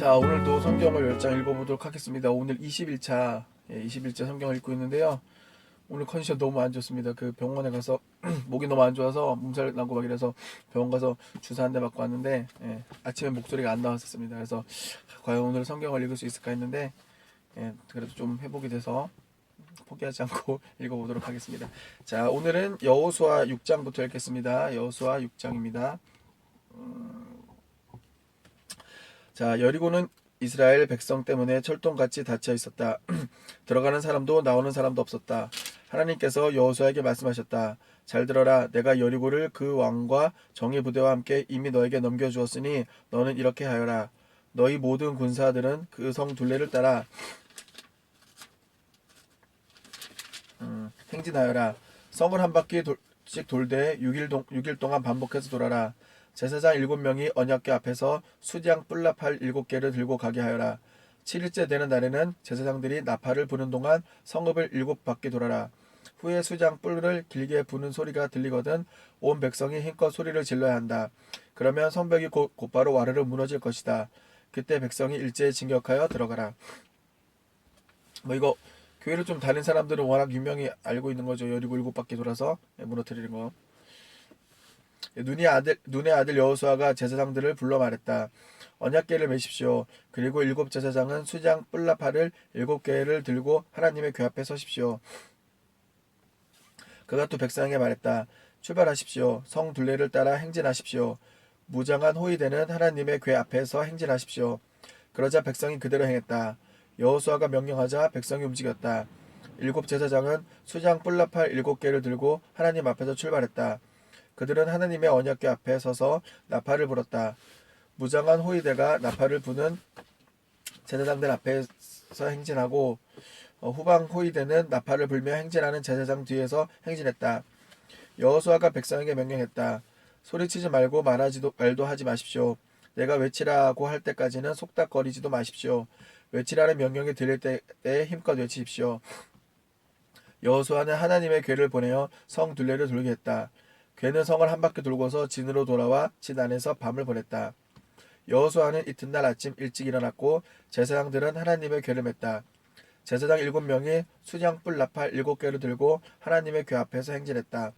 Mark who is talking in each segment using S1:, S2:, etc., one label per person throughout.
S1: 자, 오늘도 성경을 10장 읽어보도록 하겠습니다. 오늘 21차, 21차 성경을 읽고 있는데요. 오늘 컨디션 너무 안 좋습니다. 그 병원에 가서 목이 너무 안 좋아서 몸살 나고 막 이래서 병원 가서 주사 한 대 맞고 왔는데, 아침에 목소리가 안 나왔었습니다. 그래서 과연 오늘 성경을 읽을 수 있을까 했는데, 그래도 좀 회복이 돼서 포기하지 않고 읽어보도록 하겠습니다. 자, 오늘은 여호수아 6장부터 읽겠습니다. 여호수아 6장입니다. 자, 여리고는 이스라엘 백성 때문에 철통같이 닫혀 있었다. 들어가는 사람도 나오는 사람도 없었다. 하나님께서 여호수아에게 말씀하셨다. 잘 들어라. 내가 여리고를 그 왕과 정예 부대와 함께 이미 너에게 넘겨주었으니 너는 이렇게 하여라. 너희 모든 군사들은 그 성 둘레를 따라 행진하여라. 성을 한 바퀴씩 돌되 6일 동안 반복해서 돌아라. 제사장 7명이 언약궤 앞에서 수장 뿔나팔 7개를 들고 가게 하여라. 7일째 되는 날에는 제사장들이 나팔을 부는 동안 성읍을 7바퀴 돌아라. 후에 수장 뿔을 길게 부는 소리가 들리거든 온 백성이 힘껏 소리를 질러야 한다. 그러면 성벽이 곧바로 와르르 무너질 것이다. 그때 백성이 일제히 진격하여 들어가라. 뭐 이거 교회를 좀 다닌 사람들은 워낙 유명히 알고 있는 거죠. 여리고 7바퀴 돌아서 무너뜨리는 거. 눈의 아들 여호수아가 제사장들을 불러 말했다. 언약궤를 메십시오. 그리고 7제사장은 수장 뿔나팔을 7개를 들고 하나님의 궤 앞에 서십시오. 그가 또 백성에게 말했다. 출발하십시오. 성 둘레를 따라 행진하십시오. 무장한 호위대는 하나님의 궤 앞에서 행진하십시오. 그러자 백성이 그대로 행했다. 여호수아가 명령하자 백성이 움직였다. 7제사장은 수장 뿔나팔 7개를 들고 하나님 앞에서 출발했다. 그들은 하나님의 언약궤 앞에 서서 나팔을 불었다. 무장한 호위대가 나팔을 부는 제사장들 앞에서 행진하고 후방 호위대는 나팔을 불며 행진하는 제사장 뒤에서 행진했다. 여호수아가 백성에게 명령했다. 소리치지 말고 말도 하지 마십시오. 내가 외치라고 할 때까지는 속닥거리지도 마십시오. 외치라는 명령이 들릴 때에 힘껏 외치십시오. 여호수아는 하나님의 궤를 보내어 성 둘레를 돌게 했다. 궤는 성을 한 바퀴 돌고서 진으로 돌아와 진 안에서 밤을 보냈다. 여호수아는 이튿날 아침 일찍 일어났고 제사장들은 하나님의 궤를 맸다. 제사장 7명이 수장 뿔 나팔 7개를 들고 하나님의 궤 앞에서 행진했다.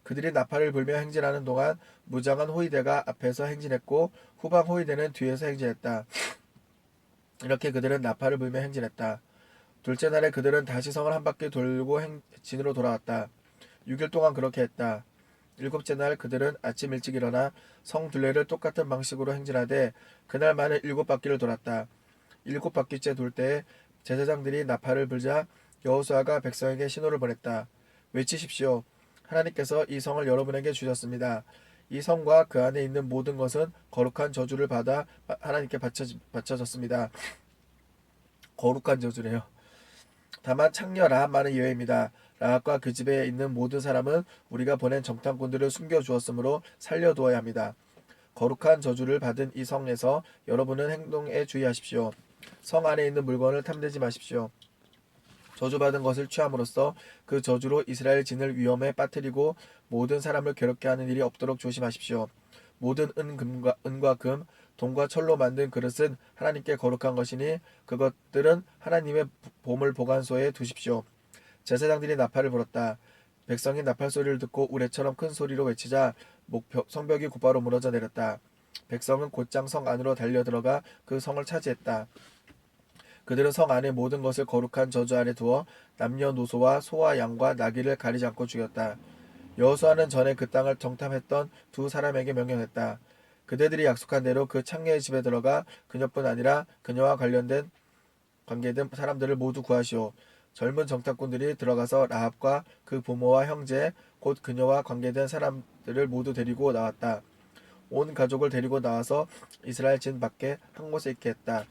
S1: 그들이 나팔을 불며 행진하는 동안 무장한 호위대가 앞에서 행진했고 후방 호위대는 뒤에서 행진했다. 이렇게 그들은 나팔을 불며 행진했다. 둘째 날에 그들은 다시 성을 한 바퀴 돌고 진으로 돌아왔다. 6일 동안 그렇게 했다. 7째 날 그들은 아침 일찍 일어나 성 둘레를 똑같은 방식으로 행진하되 그날만에 7바퀴를 돌았다. 7바퀴째 돌 때에 제사장들이 나팔을 불자 여호수아가 백성에게 신호를 보냈다. 외치십시오. 하나님께서 이 성을 여러분에게 주셨습니다. 이 성과 그 안에 있는 모든 것은 거룩한 저주를 받아 하나님께 바쳐졌습니다. 거룩한 저주래요. 다만 창녀 라합만은 예외입니다. 라합과 그 집에 있는 모든 사람은 우리가 보낸 정탐꾼들을 숨겨주었으므로 살려두어야 합니다. 거룩한 저주를 받은 이 성에서 여러분은 행동에 주의하십시오. 성 안에 있는 물건을 탐내지 마십시오. 저주받은 것을 취함으로써 그 저주로 이스라엘 진을 위험에 빠뜨리고 모든 사람을 괴롭게 하는 일이 없도록 조심하십시오. 모든 은과 금, 동과 철로 만든 그릇은 하나님께 거룩한 것이니 그것들은 하나님의 보물 보관소에 두십시오. 제사장들이 나팔을 불었다. 백성이 나팔 소리를 듣고 우레처럼 큰 소리로 외치자 성벽이 곧바로 무너져 내렸다. 백성은 곧장 성 안으로 달려들어가 그 성을 차지했다. 그들은 성 안의 모든 것을 거룩한 저주 아래 두어 남녀노소와 소와 양과 나귀를 가리지 않고 죽였다. 여호수아는 전에 그 땅을 정탐했던 두 사람에게 명령했다. 그대들이 약속한 대로 그 창녀의 집에 들어가 그녀뿐 아니라 그녀와 관계된 사람들을 모두 구하시오. 젊은 정탐꾼들이 들어가서 라합과 그 부모와 형제 곧 그녀와 관계된 사람들을 모두 데리고 나왔다. 온 가족을 데리고 나와서 이스라엘 진 밖에 한 곳에 있게 했다.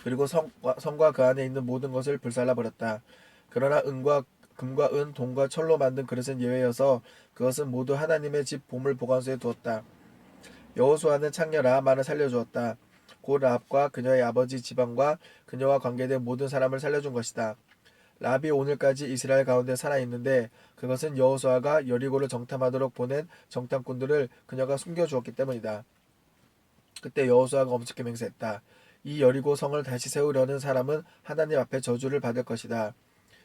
S1: 그리고 성과 그 안에 있는 모든 것을 불살라 버렸다. 그러나 금과 은, 동과 철로 만든 그릇은 예외여서 그것은 모두 하나님의 집 보물 보관소에 두었다. 여호수아는 창녀 라합만을 살려주었다. 곧 라합과 그녀의 아버지 지방과 그녀와 관계된 모든 사람을 살려준 것이다. 라합이 오늘까지 이스라엘 가운데 살아있는데 그것은 여호수아가 여리고를 정탐하도록 보낸 정탐꾼들을 그녀가 숨겨주었기 때문이다. 그때 여호수아가 엄습게 맹세했다. 이 여리고 성을 다시 세우려는 사람은 하나님 앞에 저주를 받을 것이다.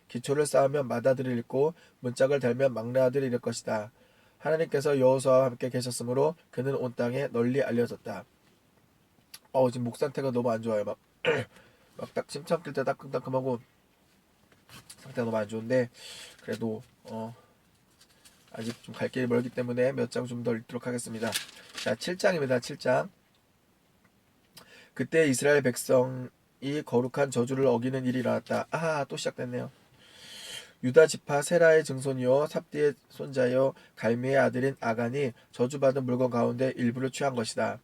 S1: 기초를 쌓으면 맏아들을 잃고 문짝을 달면 막내 아들을 잃을 것이다. 하나님께서 여호수아와 함께 계셨으므로 그는 온 땅에 널리 알려졌다. 지금 목 상태가 너무 안 좋아요. 막 딱 침참 낄 때 따끔따끔하고 상태가 너무 안 좋은데 그래도 아직 좀 갈 길이 멀기 때문에 몇 장 좀 더 읽도록 하겠습니다. 자, 7장입니다. 7장. 그때 이스라엘 백성이 거룩한 저주를 어기는 일이 일어났다. 또 시작됐네요. 유다 지파 세라의 증손이요 삽디의 손자요 갈미의 아들인 아간이 저주받은 물건 가운데 일부를 취한 것이다.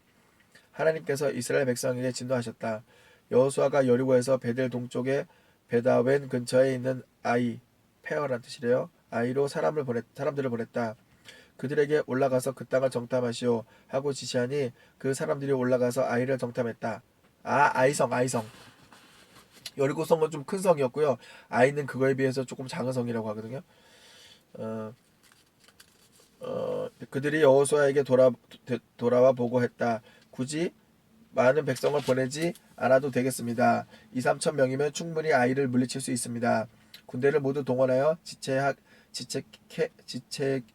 S1: 하나님께서 이스라엘 백성에게 진노하셨다. 여호수아가 여리고에서 베델 동쪽에 베다웬 근처에 있는 아이 페어란 뜻이래요. 아이로 사람들을 보냈다. 그들에게 올라가서 그 땅을 정탐하시오 하고 지시하니 그 사람들이 올라가서 아이를 정탐했다. 아이성. 여리고 성은 좀 큰 성이었고요. 아이는 그거에 비해서 조금 작은 성이라고 하거든요. 그들이 여호수아에게 돌아와 보고했다. 굳이 많은 백성을 보내지 않아도 되겠습니다. 2, 3천 명이면 충분히 아이를 물리칠 수 있습니다. 군대를 모두 동원하여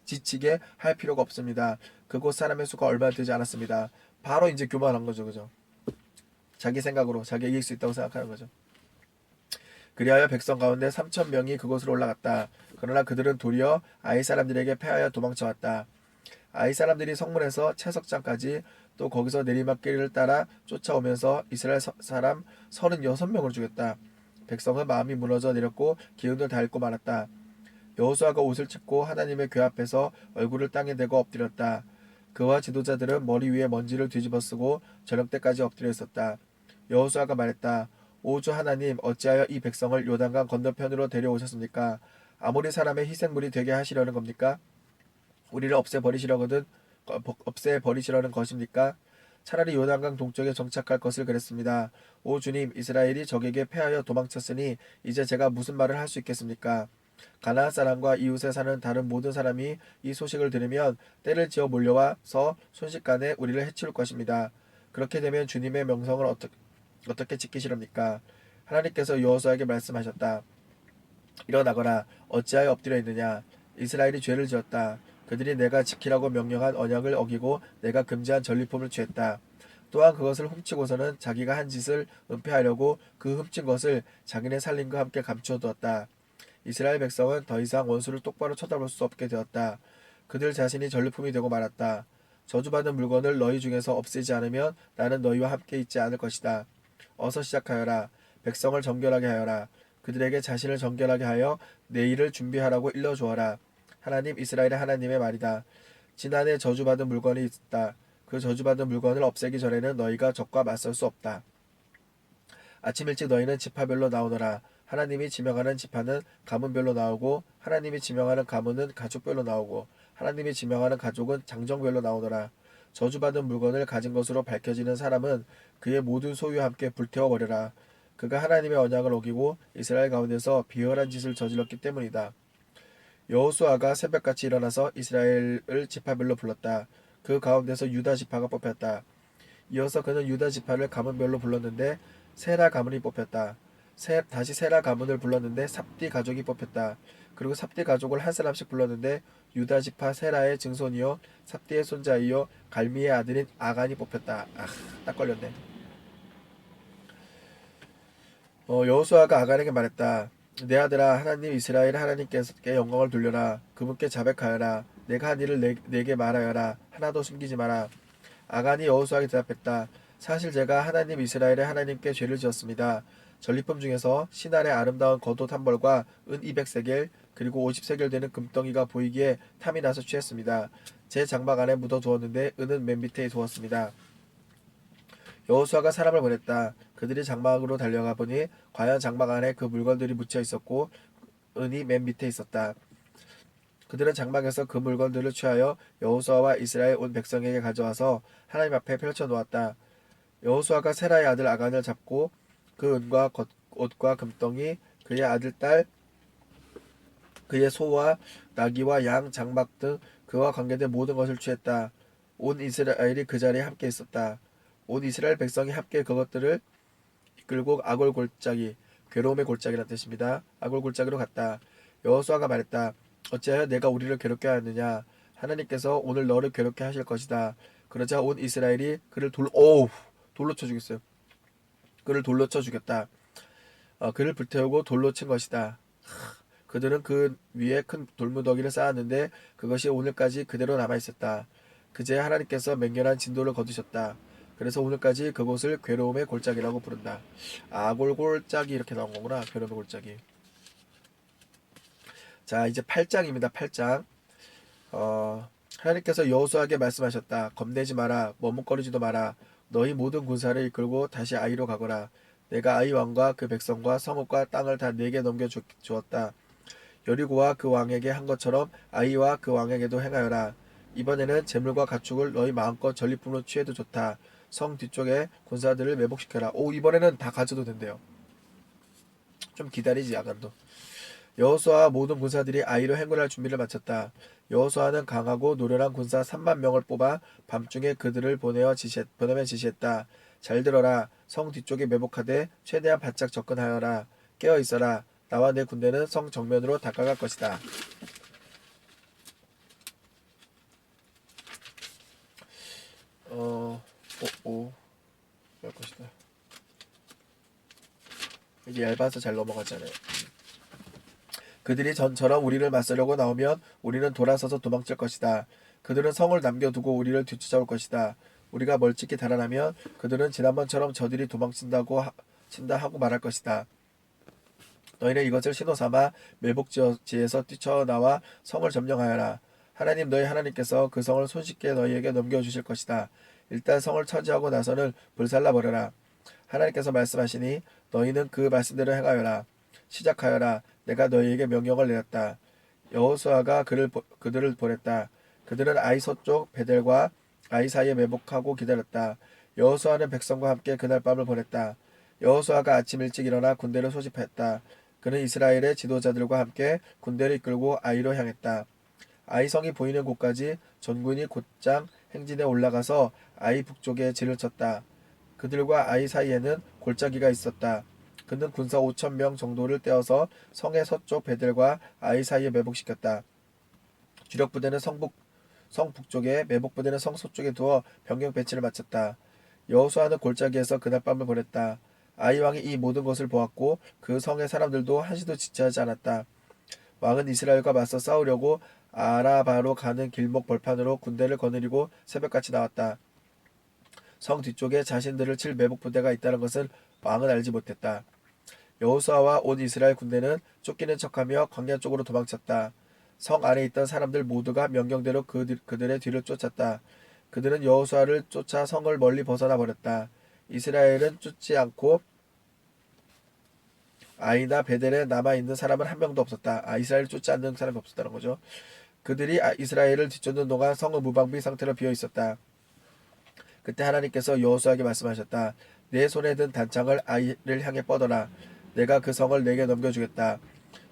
S1: 지치게 할 필요가 없습니다. 그곳 사람의 수가 얼마 되지 않았습니다. 바로 이제 교만한 거죠, 그죠? 자기 생각으로 자기 이길 수 있다고 생각하는 거죠. 그리하여 백성 가운데 3천 명이 그곳으로 올라갔다. 그러나 그들은 도리어 아이 사람들에게 패하여 도망쳐왔다. 아이 사람들이 성문에서 채석장까지 또 거기서 내리막길을 따라 쫓아오면서 이스라엘 사람 36명을 죽였다. 백성은 마음이 무너져 내렸고 기운을 다 잃고 말았다. 여호수아가 옷을 찢고 하나님의 궤 앞에서 얼굴을 땅에 대고 엎드렸다. 그와 지도자들은 머리 위에 먼지를 뒤집어 쓰고 저녁 때까지 엎드려 있었다. 여호수아가 말했다. 오 주 하나님, 어찌하여 이 백성을 요단강 건너편으로 데려오셨습니까? 아모리 사람의 희생물이 되게 하시려는 겁니까? 우리를 없애버리시려는 것입니까? 차라리 요단강 동쪽에 정착할 것을 그랬습니다. 오 주님, 이스라엘이 적에게 패하여 도망쳤으니 이제 제가 무슨 말을 할 수 있겠습니까? 가나안 사람과 이웃에 사는 다른 모든 사람이 이 소식을 들으면 때를 지어 몰려와서 순식간에 우리를 해치울 것입니다. 그렇게 되면 주님의 명성을 어떻게 지키시렵니까? 하나님께서 여호수아에게 말씀하셨다. 일어나거라. 어찌하여 엎드려 있느냐? 이스라엘이 죄를 지었다. 그들이 내가 지키라고 명령한 언약을 어기고 내가 금지한 전리품을 취했다. 또한 그것을 훔치고서는 자기가 한 짓을 은폐하려고 그 훔친 것을 자기네 살림과 함께 감추어두었다. 이스라엘 백성은 더 이상 원수를 똑바로 쳐다볼 수 없게 되었다. 그들 자신이 전리품이 되고 말았다. 저주받은 물건을 너희 중에서 없애지 않으면 나는 너희와 함께 있지 않을 것이다. 어서 시작하여라. 백성을 정결하게 하여라. 그들에게 자신을 정결하게 하여 내일을 준비하라고 일러주어라. 하나님 이스라엘의 하나님의 말이다. 지난해 저주받은 물건이 있다. 그 저주받은 물건을 없애기 전에는 너희가 적과 맞설 수 없다. 아침 일찍 너희는 지파별로 나오너라. 하나님이 지명하는 지파는 가문별로 나오고 하나님이 지명하는 가문은 가족별로 나오고 하나님이 지명하는 가족은 장정별로 나오너라. 저주받은 물건을 가진 것으로 밝혀지는 사람은 그의 모든 소유와 함께 불태워버려라. 그가 하나님의 언약을 어기고 이스라엘 가운데서 비열한 짓을 저질렀기 때문이다. 여호수아가 새벽같이 일어나서 이스라엘을 지파별로 불렀다. 그 가운데서 유다 지파가 뽑혔다. 이어서 그는 유다 지파를 가문별로 불렀는데 세라 가문이 뽑혔다. 다시 세라 가문을 불렀는데 삽디 가족이 뽑혔다. 그리고 삽디 가족을 한 사람씩 불렀는데 유다 지파 세라의 증손이요 삽디의 손자이요 갈미의 아들인 아간이 뽑혔다. 딱 걸렸네. 여호수아가 아간에게 말했다. 내 아들아, 하나님 이스라엘 하나님께서 영광을 돌려라. 그분께 자백하여라. 내가 한 일을 내게 말하여라. 하나도 숨기지 마라. 아간이 여호수아에게 대답했다. 사실 제가 하나님 이스라엘의 하나님께 죄를 지었습니다. 전리품 중에서 신할의 아름다운 겉옷 한 벌과 은 200세겔 그리고 50세겔 되는 금덩이가 보이기에 탐이 나서 취했습니다. 제 장막 안에 묻어두었는데 은은 맨 밑에 두었습니다. 여호수아가 사람을 보냈다. 그들이 장막으로 달려가 보니 과연 장막 안에 그 물건들이 묻혀 있었고 은이 맨 밑에 있었다. 그들은 장막에서 그 물건들을 취하여 여호수아와 이스라엘 온 백성에게 가져와서 하나님 앞에 펼쳐 놓았다. 여호수아가 세라의 아들 아간을 잡고 그 은과 옷과 금덩이 그의 아들 딸 그의 소와 나귀와 양 장막 등 그와 관계된 모든 것을 취했다. 온 이스라엘이 그 자리에 함께 있었다. 온 이스라엘 백성이 함께 그것들을 이끌고 아골 골짜기, 괴로움의 골짜기라는 뜻입니다. 아골 골짜기로 갔다. 여호수아가 말했다. 어찌하여 내가 우리를 괴롭게 하느냐? 하나님께서 오늘 너를 괴롭게 하실 것이다. 그러자 온 이스라엘이 그를 돌로 쳐 죽였어요. 그를 돌로 쳐 죽였다. 그를 불태우고 돌로 친 것이다. 그들은 그 위에 큰 돌무더기를 쌓았는데 그것이 오늘까지 그대로 남아 있었다. 그제 하나님께서 맹렬한 진도를 거두셨다. 그래서 오늘까지 그곳을 괴로움의 골짜기라고 부른다. 아골 골짜기 이렇게 나온 거구나. 괴로움의 골짜기. 자, 이제 8장입니다. 8장. 하나님께서 여호수아에게 말씀하셨다. 겁내지 마라. 머뭇거리지도 마라. 너희 모든 군사를 이끌고 다시 아이로 가거라. 내가 아이 왕과 그 백성과 성읍과 땅을 다 내게 넘겨주었다. 여리고와 그 왕에게 한 것처럼 아이와 그 왕에게도 행하여라. 이번에는 재물과 가축을 너희 마음껏 전리품으로 취해도 좋다. 성 뒤쪽에 군사들을 매복시켜라. 이번에는 다 가져도 된대요. 좀 기다리지 야간도. 여호수아와 모든 군사들이 아이로 행군할 준비를 마쳤다. 여호수아는 강하고 노련한 군사 3만 명을 뽑아 밤중에 그들을 보내며 지시했다. 잘 들어라. 성 뒤쪽에 매복하되 최대한 바짝 접근하여라. 깨어 있어라. 나와 내 군대는 성 정면으로 다가갈 것이다. 갈 것이다. 이게 얇아서 잘 넘어가잖아요. 그들이 전처럼 우리를 맞서려고 나오면 우리는 돌아서서 도망칠 것이다. 그들은 성을 남겨두고 우리를 뒤쫓아올 것이다. 우리가 멀찍이 달아나면 그들은 지난번처럼 저들이 친다 하고 말할 것이다. 너희는 이것을 신호삼아 매복지에서 뛰쳐나와 성을 점령하여라. 하나님 너희 하나님께서 그 성을 손쉽게 너희에게 넘겨주실 것이다. 일단 성을 차지하고 나서는 불살라 버려라. 하나님께서 말씀하시니 너희는 그 말씀대로 행하여라. 시작하여라. 내가 너희에게 명령을 내렸다. 여호수아가 그들을 보냈다. 그들은 아이 서쪽 베델과 아이 사이에 매복하고 기다렸다. 여호수아는 백성과 함께 그날 밤을 보냈다. 여호수아가 아침 일찍 일어나 군대를 소집했다. 그는 이스라엘의 지도자들과 함께 군대를 이끌고 아이로 향했다. 아이 성이 보이는 곳까지 전군이 곧장 행진에 올라가서 아이 북쪽에 진을 쳤다. 그들과 아이 사이에는 골짜기가 있었다. 그는 군사 5,000명 정도를 떼어서 성의 서쪽 베델과 아이 사이에 매복시켰다. 주력 부대는 성 북쪽에, 매복 부대는 성 서쪽에 두어 병력 배치를 마쳤다. 여호수아는 골짜기에서 그날 밤을 보냈다. 아이 왕이 이 모든 것을 보았고 그 성의 사람들도 한시도 지체하지 않았다. 왕은 이스라엘과 맞서 싸우려고 아라바로 가는 길목 벌판으로 군대를 거느리고 새벽같이 나왔다. 성 뒤쪽에 자신들을 칠 매복 부대가 있다는 것은 왕은 알지 못했다. 여호수아와 온 이스라엘 군대는 쫓기는 척하며 광야 쪽으로 도망쳤다. 성 안에 있던 사람들 모두가 명령대로 그들의 뒤를 쫓았다. 그들은 여호수아를 쫓아 성을 멀리 벗어나 버렸다. 이스라엘은 쫓지 않고 아이나 베델에 남아있는 사람은 한 명도 없었다. 이스라엘을 쫓지 않는 사람이 없었다는 거죠. 그들이 이스라엘을 뒤쫓는 동안 성은 무방비 상태로 비어 있었다. 그때 하나님께서 여호수아에게 말씀하셨다. 내 손에 든 단창을 아이를 향해 뻗어라. 내가 그 성을 내게 넘겨주겠다.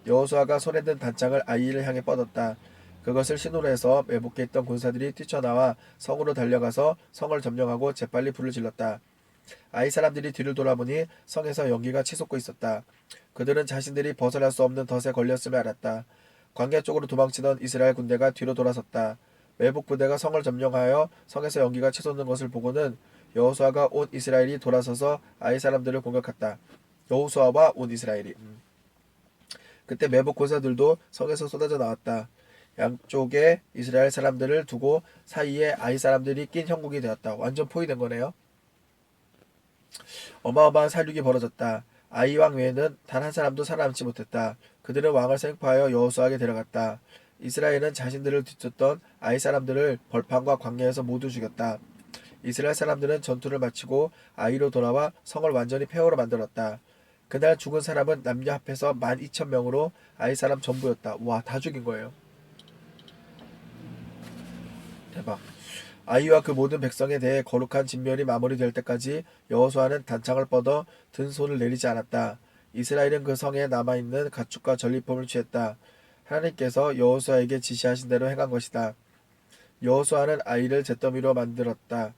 S1: 여호수아가 손에 든 단창을 아이를 향해 뻗었다. 그것을 신호로 해서 매복해 있던 군사들이 뛰쳐나와 성으로 달려가서 성을 점령하고 재빨리 불을 질렀다. 아이 사람들이 뒤를 돌아보니 성에서 연기가 치솟고 있었다. 그들은 자신들이 벗어날 수 없는 덫에 걸렸음을 알았다. 광야 쪽으로 도망치던 이스라엘 군대가 뒤로 돌아섰다. 매복 부대가 성을 점령하여 성에서 연기가 치솟는 것을 보고는 여호수아가 온 이스라엘이 돌아서서 아이 사람들을 공격했다. 여호수아와 온 이스라엘이. 그때 매복 군사들도 성에서 쏟아져 나왔다. 양쪽에 이스라엘 사람들을 두고 사이에 아이 사람들이 낀 형국이 되었다. 완전 포위된 거네요. 어마어마한 살육이 벌어졌다. 아이 왕 외에는 단 한 사람도 살아남지 못했다. 그들은 왕을 생포하여 여호수아에게 데려갔다. 이스라엘은 자신들을 뒤쫓던 아이 사람들을 벌판과 광야에서 모두 죽였다. 이스라엘 사람들은 전투를 마치고 아이로 돌아와 성을 완전히 폐허로 만들었다. 그날 죽은 사람은 남녀 합해서 12,000명으로 아이 사람 전부였다. 와, 다 죽인 거예요. 대박. 아이와 그 모든 백성에 대해 거룩한 진멸이 마무리될 때까지 여호수아는 단창을 뻗어 든 손을 내리지 않았다. 이스라엘은 그 성에 남아있는 가축과 전리품을 취했다. 하나님께서 여호수아에게 지시하신 대로 행한 것이다. 여호수아는 아이를 잿더미로 만들었다.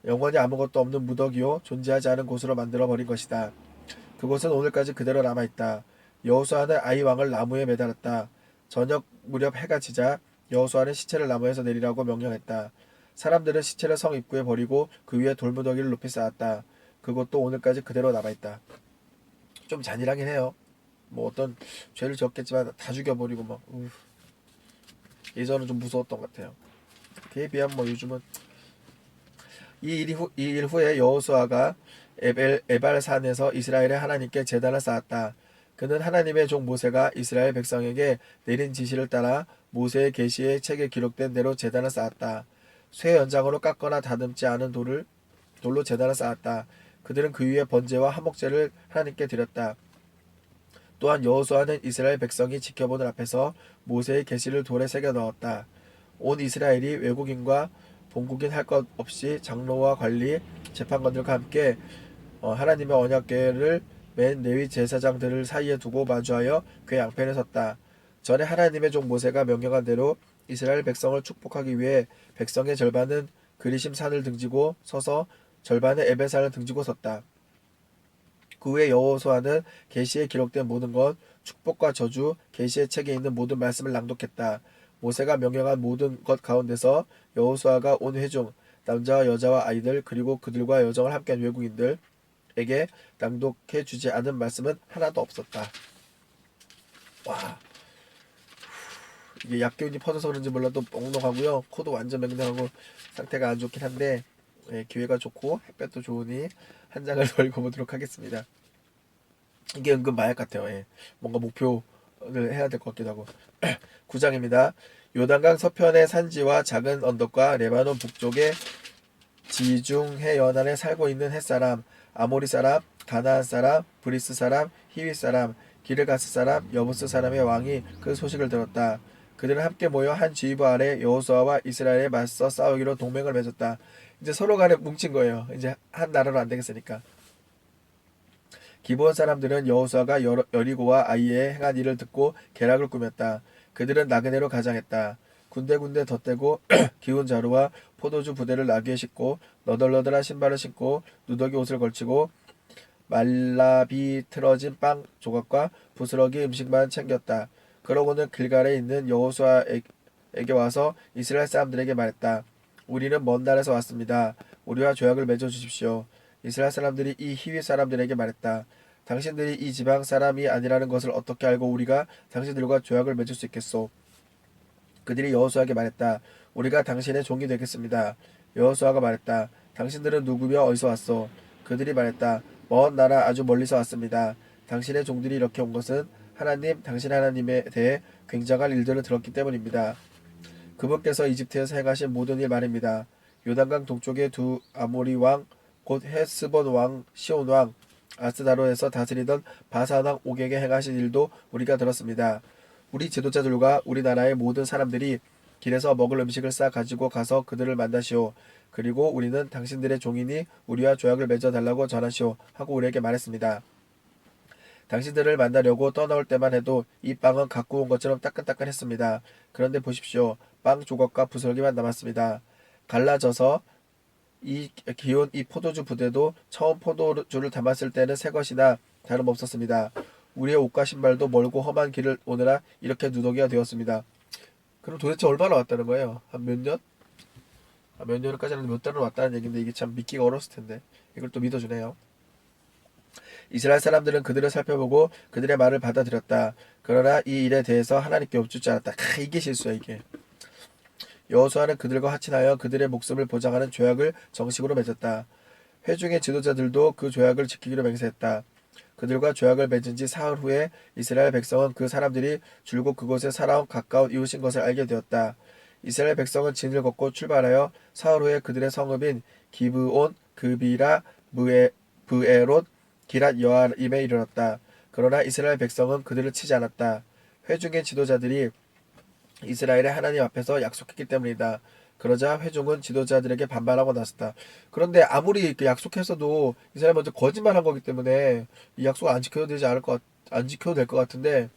S1: 영원히 아무것도 없는 무더기요 존재하지 않은 곳으로 만들어 버린 것이다. 그곳은 오늘까지 그대로 남아있다. 여호수아는 아이 왕을 나무에 매달았다. 저녁 무렵 해가 지자 여호수아는 시체를 나무에서 내리라고 명령했다. 사람들은 시체를 성 입구에 버리고 그 위에 돌무더기를 높이 쌓았다. 그곳도 오늘까지 그대로 남아있다. 좀 잔인하긴 해요. 뭐 어떤 죄를 지었겠지만 다 죽여버리고 막 예전은 좀 무서웠던 것 같아요. 그에 비하면 뭐 요즘은 이 일 후에 여호수아가 에발산에서 이스라엘의 하나님께 제단을 쌓았다. 그는 하나님의 종 모세가 이스라엘 백성에게 내린 지시를 따라 모세의 계시의 책에 기록된 대로 제단을 쌓았다. 쇠 연장으로 깎거나 다듬지 않은 돌로 제단을 쌓았다. 그들은 그 위에 번제와 화목제를 하나님께 드렸다. 또한 여호수아는 이스라엘 백성이 지켜보는 앞에서 모세의 계시를 돌에 새겨 넣었다. 온 이스라엘이 외국인과 본국인 할 것 없이 장로와 관리, 재판관들과 함께 하나님의 언약궤를 맨 레위 제사장들을 사이에 두고 마주하여 궤 양편에 섰다. 전에 하나님의 종 모세가 명령한 대로 이스라엘 백성을 축복하기 위해 백성의 절반은 그리심 산을 등지고 서서 절반은 에벨산을 등지고 섰다. 그 후에 여호수아는 계시에 기록된 모든 것, 축복과 저주, 계시의 책에 있는 모든 말씀을 낭독했다. 모세가 명령한 모든 것 가운데서 여호수아가 온 회중, 남자와 여자와 아이들 그리고 그들과 여정을 함께한 외국인들에게 낭독해 주지 않은 말씀은 하나도 없었다. 와, 이게 약기운이 퍼져서 그런지 몰라도 넉넉하고요. 코도 완전 맹랑하고 상태가 안 좋긴 한데 기회가 좋고 햇볕도 좋으니 한 장을 더 읽어보도록 하겠습니다. 이게 은근 마약 같아요. 예. 뭔가 목표를 해야 될 것 같기도 하고. 9장입니다. 요단강 서편의 산지와 작은 언덕과 레바논 북쪽의 지중해 연안에 살고 있는 햇사람, 아모리 사람, 가나안 사람, 브리스 사람, 히윗 사람, 기르가스 사람, 여부스 사람의 왕이 그 소식을 들었다. 그들은 함께 모여 한 지휘부 아래 여호수아와 이스라엘에 맞서 싸우기로 동맹을 맺었다. 이제 서로 간에 뭉친 거예요. 이제 한 나라로 안 되겠으니까. 기브온 사람들은 여호수아가 여리고와 아이에 행한 일을 듣고 계략을 꾸몄다. 그들은 나그네로 가장했다. 군데군데 덧대고 기운 자루와 포도주 부대를 나귀에 싣고 너덜너덜한 신발을 신고 누더기 옷을 걸치고 말라비 틀어진 빵 조각과 부스러기 음식만 챙겼다. 그러고는 길갈에 있는 여호수아에게 와서 이스라엘 사람들에게 말했다. 우리는 먼 날에서 왔습니다. 우리와 조약을 맺어 주십시오. 이스라엘 사람들이 이 히윗 사람들에게 말했다. 당신들이 이 지방 사람이 아니라는 것을 어떻게 알고 우리가 당신들과 조약을 맺을 수 있겠소? 그들이 여호수아에게 말했다. 우리가 당신의 종이 되겠습니다. 여호수아가 말했다. 당신들은 누구며 어디서 왔소? 그들이 말했다. 먼 나라 아주 멀리서 왔습니다. 당신의 종들이 이렇게 온 것은 당신 하나님에 대해 굉장한 일들을 들었기 때문입니다. 그분께서 이집트에서 행하신 모든 일 말입니다. 요단강 동쪽의 두 아모리 왕, 곧 헤스본 왕, 시온 왕, 아스다로에서 다스리던 바산 왕 옥에게 행하신 일도 우리가 들었습니다. 우리 지도자들과 우리나라의 모든 사람들이 길에서 먹을 음식을 싸 가지고 가서 그들을 만나시오. 그리고 우리는 당신들의 종이니 우리와 조약을 맺어 달라고 전하시오. 하고 우리에게 말했습니다. 당신들을 만나려고 떠나올 때만 해도 이 빵은 갖고 온 것처럼 따끈따끈했습니다. 그런데 보십시오. 빵 조각과 부스러기만 남았습니다. 갈라져서 기온 이 포도주 부대도 처음 포도주를 담았을 때는 새 것이나 다름없었습니다. 우리의 옷과 신발도 멀고 험한 길을 오느라 이렇게 누더기가 되었습니다. 그럼 도대체 얼마나 왔다는 거예요? 한 몇 년? 몇 년까지는 몇 달을 왔다는 얘기인데 이게 참 믿기가 어려웠을 텐데 이걸 또 믿어주네요. 이스라엘 사람들은 그들을 살펴보고 그들의 말을 받아들였다. 그러나 이 일에 대해서 하나님께 옵주지 않았다. 이게 실수야 이게. 여호수아는 그들과 합친하여 그들의 목숨을 보장하는 조약을 정식으로 맺었다. 회중의 지도자들도 그 조약을 지키기로 맹세했다. 그들과 조약을 맺은 지 사흘 후에 이스라엘 백성은 그 사람들이 줄곧 그곳에 살아온 가까운 이웃인 것을 알게 되었다. 이스라엘 백성은 진을 걷고 출발하여 사흘 후에 그들의 성읍인 기브온, 그비라, 브에롯, 기랏 여아림에 이르렀다. 그러나 이스라엘 백성은 그들을 치지 않았다. 회중의 지도자들이 이스라엘의 하나님 앞에서 약속했기 때문이다. 그러자 회중은 지도자들에게 반발하고 나섰다. 그런데 아무리 약속했어도 이스라엘 먼저 거짓말한 거기 때문에 이 약속을 안 지켜도 될 것 같은데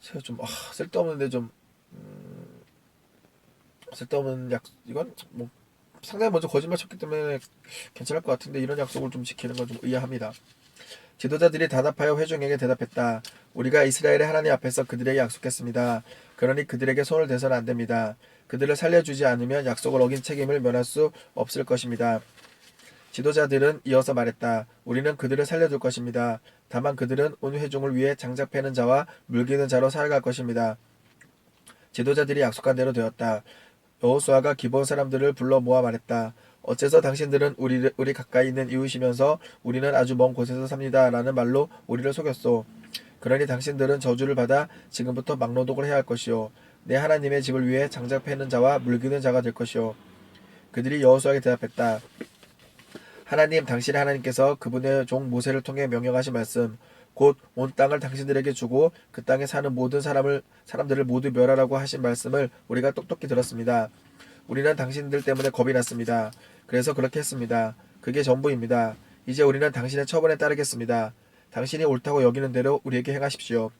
S1: 제가 좀 쓸데없는데 좀 쓸데없는 이건 뭐 상당히 먼저 거짓말 쳤기 때문에 괜찮을 것 같은데 이런 약속을 좀 지키는 건 좀 의아합니다. 지도자들이 단합하여 회중에게 대답했다. 우리가 이스라엘의 하나님 앞에서 그들에게 약속했습니다. 그러니 그들에게 손을 대서는 안 됩니다. 그들을 살려주지 않으면 약속을 어긴 책임을 면할 수 없을 것입니다. 지도자들은 이어서 말했다. 우리는 그들을 살려둘 것입니다. 다만 그들은 온 회중을 위해 장작 패는 자와 물기는 자로 살아갈 것입니다. 지도자들이 약속한 대로 되었다. 여호수아가 기브온 사람들을 불러 모아 말했다. 어째서 당신들은 우리 가까이 있는 이웃이면서 우리는 아주 먼 곳에서 삽니다. 라는 말로 우리를 속였소. 그러니 당신들은 저주를 받아 지금부터 막노동을 해야 할 것이요. 내 하나님의 집을 위해 장작 패는 자와 물기는 자가 될 것이요. 그들이 여호수아에게 대답했다. 하나님, 당신의 하나님께서 그분의 종 모세를 통해 명령하신 말씀, 곧 온 땅을 당신들에게 주고 그 땅에 사는 모든 사람들을 모두 멸하라고 하신 말씀을 우리가 똑똑히 들었습니다. 우리는 당신들 때문에 겁이 났습니다. 그래서 그렇게 했습니다. 그게 전부입니다. 이제 우리는 당신의 처분에 따르겠습니다. 당신이 옳다고 여기는 대로 우리에게 행하십시오.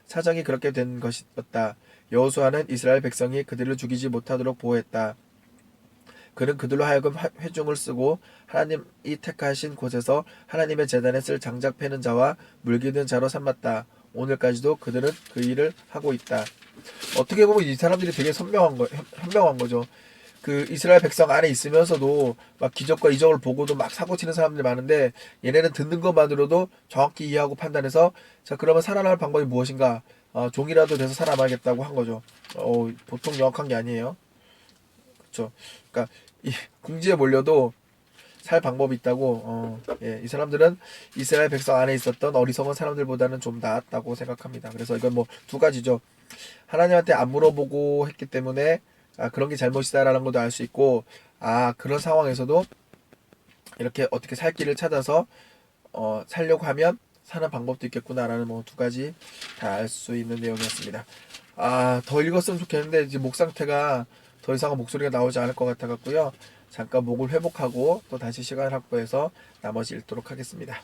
S1: 사정이 그렇게 된 것이었다. 여호수아는 이스라엘 백성이 그들을 죽이지 못하도록 보호했다. 그는 그들로 하여금 회중을 쓰고 하나님이 택하신 곳에서 하나님의 제단에 쓸 장작 패는 자와 물기는 자로 삼았다. 오늘까지도 그들은 그 일을 하고 있다. 어떻게 보면 이 사람들이 되게 현명한 거죠. 그 이스라엘 백성 안에 있으면서도 막 기적과 이적을 보고도 막 사고치는 사람들이 많은데 얘네는 듣는 것만으로도 정확히 이해하고 판단해서 자 그러면 살아날 방법이 무엇인가? 종이라도 돼서 살아남아야겠다고 한 거죠. 보통 명확한 게 아니에요. 그렇죠. 그러니까 이 궁지에 몰려도 살 방법이 있다고. 이 사람들은 이스라엘 백성 안에 있었던 어리석은 사람들보다는 좀 나았다고 생각합니다. 그래서 이건 뭐 두 가지죠. 하나님한테 안 물어보고 했기 때문에 그런 게 잘못이다라는 것도 알 수 있고, 그런 상황에서도 이렇게 어떻게 살 길을 찾아서 살려고 하면 사는 방법도 있겠구나라는 뭐 두 가지 다 알 수 있는 내용이었습니다. 더 읽었으면 좋겠는데 이제 목 상태가 더 이상은 목소리가 나오지 않을 것 같아 갖고요. 잠깐 목을 회복하고 또 다시 시간을 확보해서 나머지 읽도록 하겠습니다.